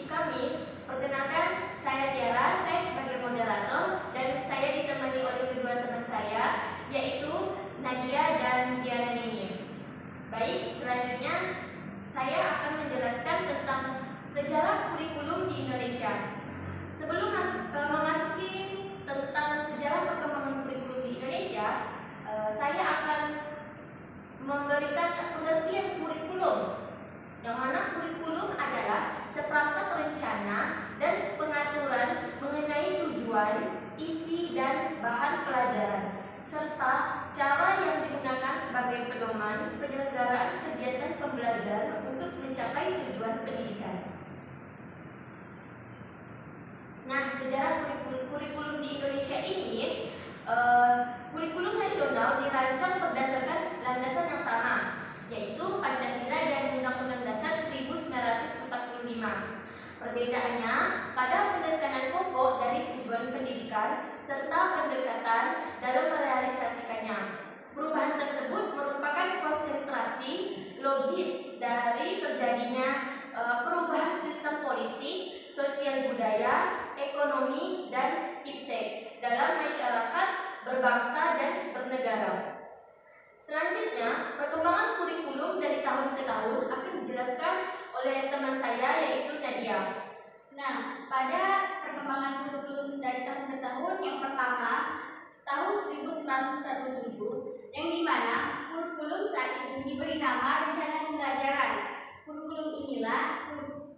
diskusi kami. Perkenalkan, saya Tiara, saya sebagai moderator, dan saya ditemani oleh kedua teman saya, yaitu Nadia dan Diana Nini. Baik, selanjutnya saya akan menjelaskan tentang sejarah kurikulum di Indonesia. Sebelum memasuki tentang sejarah perkembangan kurikulum di Indonesia, saya akan memberikan pengertian kurikulum, yang mana kurikulum adalah seperangkat rencana dan pengaturan mengenai tujuan, isi, dan bahan pelajaran, serta cara yang digunakan sebagai pedoman penyelenggaraan kegiatan pembelajaran untuk mencapai tujuan pendidikan. Nah, sejarah kurikulum di Indonesia ini, kurikulum nasional dirancang berdasarkan landasan yang sama, yaitu Pancasila dan Undang-Undang Dasar 1945. Perbedaannya pada penekanan pokok dari tujuan pendidikan serta pendekatan dalam merealisasikannya. Perubahan tersebut merupakan konsentrasi logis dari terjadinya perubahan sistem politik, sosial budaya, ekonomi, dan iptek dalam masyarakat berbangsa dan bernegara. Selanjutnya, perkembangan kurikulum dari tahun ke tahun akan dijelaskan oleh teman saya, yaitu Nadia. Nah, pada perkembangan kurikulum dari tahun ke tahun, yang pertama tahun 1947, yang dimana kurikulum saat itu diberi nama rencana pembelajaran.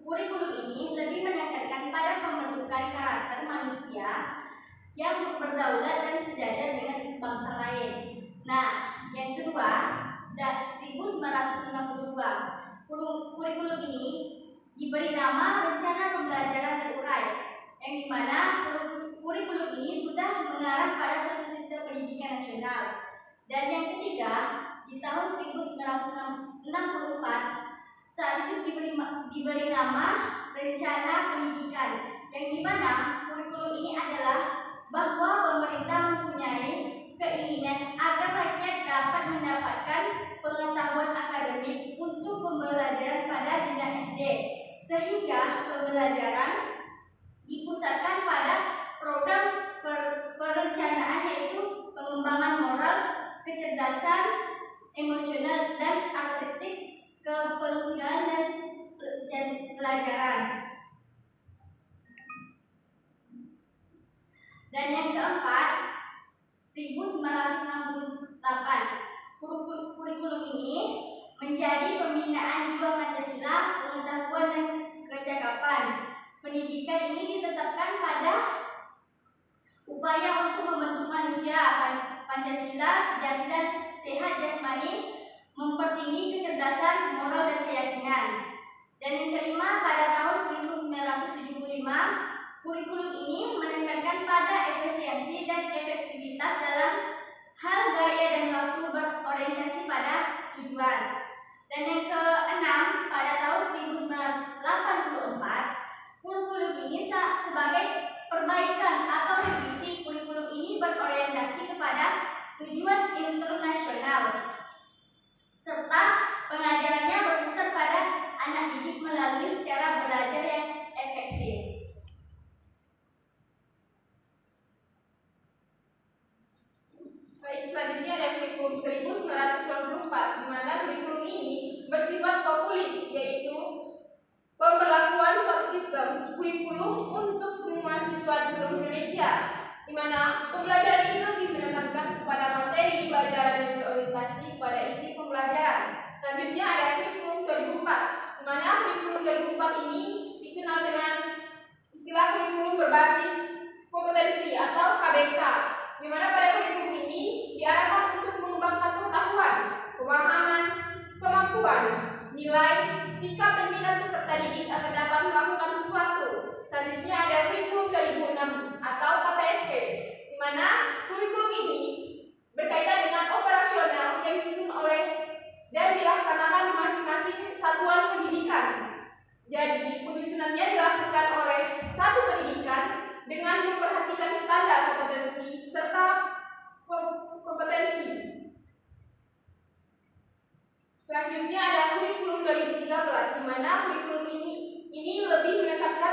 Kurikulum ini lebih menekankan pada pembentukan karakter manusia yang berdaulat dan sejajar dengan bangsa lain. Nah, yang kedua, 1962, kurikulum ini diberi nama rencana pembelajaran terurai, yang dimana kurikulum ini sudah mengarah pada suatu sistem pendidikan nasional. Dan yang ketiga, di tahun 1964, saat itu diberi nama rencana pendidikan, yang dimana kurikulum ini adalah bahwa pemerintah mempunyai keinginan agar rakyat dapat mendapatkan pengetahuan akademik untuk pembelajaran pada jenjang SD, sehingga pembelajaran dipusatkan pada program perencanaan, yaitu pengembangan moral, kecerdasan emosional, dan karakteristik kepemimpinan dan pelajaran. Dan yang keempat, 1968, kurikulum ini menjadi pembinaan jiwa Pancasila, pengetahuan, dan kecakapan. Pendidikan ini ditetapkan pada upaya untuk membentuk manusia Pancasila sejati dan sehat jasmani, mempertinggi kecerdasan moral dan keyakinan. Dan yang kelima, pada tahun 1975, kurikulum ini menekankan pada efisiensi dan efektivitas dalam hal gaya dan waktu, berorientasi pada tujuan. Dan yang keenam, pada tahun 1984, kurikulum ini sebagai perbaikan atau revisi. Kurikulum ini berorientasi kepada tujuan internasional, serta pengajarannya berpusat pada anak didik melalui secara belajar yang efektif. Baik, selanjutnya ada kurikulum 1994, di mana kurikulum ini bersifat populis, yaitu pemberlakuan suatu sistem kurikulum untuk semua siswa di seluruh Indonesia, di mana pembelajaran ini lebih menekankan kepada materi pelajaran yang berorientasi pada isi pembelajaran. Selanjutnya ada kurikulum 2004, di mana kurikulum 2004 ini dikenal dengan istilah kurikulum berbasis kompetensi atau KBK, di mana pada kurikulum ini diarahkan untuk mengembangkan pengetahuan, pemahaman, kemampuan, nilai, sikap, dan minat peserta didik agar dapat melakukan sesuatu. Selanjutnya ada kurikulum 2006 atau KTSP, di mana kurikulum ini berkaitan dengan operasional yang disusun oleh dan dilaksanakan di masing-masing satuan pendidikan. Jadi, penyusunannya dilakukan oleh satu pendidikan dengan memperhatikan standar kompetensi serta kompetensi. Selanjutnya ada kurikulum 2013, di mana kurikulum ini lebih menekankan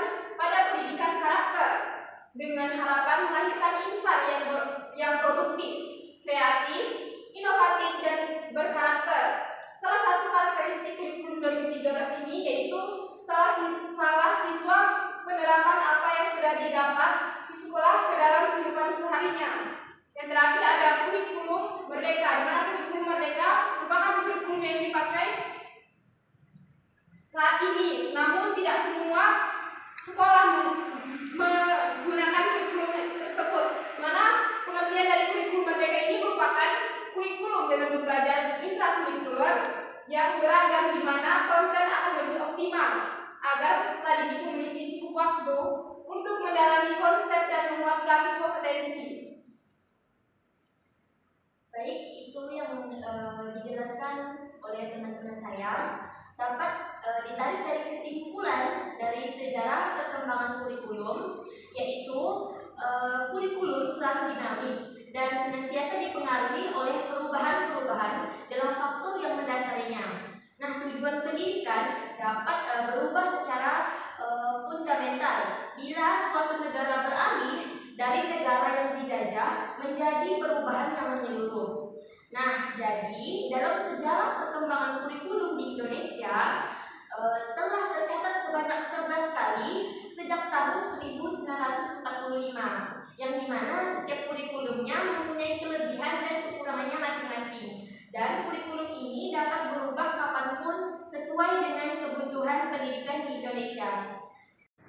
Yang terakhir ada kurikulum merdeka, di mana kurikulum merdeka merupakan kurikulum yang dipakai saat ini, namun tidak semua sekolah menggunakan kurikulum tersebut. Di mana pengertian dari kurikulum merdeka ini merupakan kurikulum dengan pembelajaran intrakurikuler yang beragam, di mana konten akan lebih optimal agar peserta didik memiliki cukup waktu untuk mendalami konsep dan menguatkan kompetensi. Baik, itu yang dijelaskan oleh teman-teman saya. Dapat ditarik dari kesimpulan dari sejarah perkembangan kurikulum, yaitu kurikulum selalu dinamis dan senantiasa dipengaruhi oleh perubahan-perubahan dalam faktor yang mendasarinya. Nah, tujuan pendidikan dapat berubah secara fundamental bila suatu negara beralih dari negara yang dijajah menjadi perubahan yang menyeluruh. Nah, jadi dalam sejarah perkembangan kurikulum di Indonesia telah tercatat sebanyak 11 kali sejak tahun 1945, yang dimana setiap kurikulumnya mempunyai kelebihan dan kekurangannya masing-masing. Dan kurikulum ini dapat berubah kapanpun sesuai dengan kebutuhan pendidikan di Indonesia.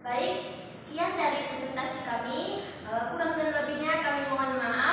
Baik, sekian dari presentasi kami. Kurang dan lebihnya kami mohon maaf.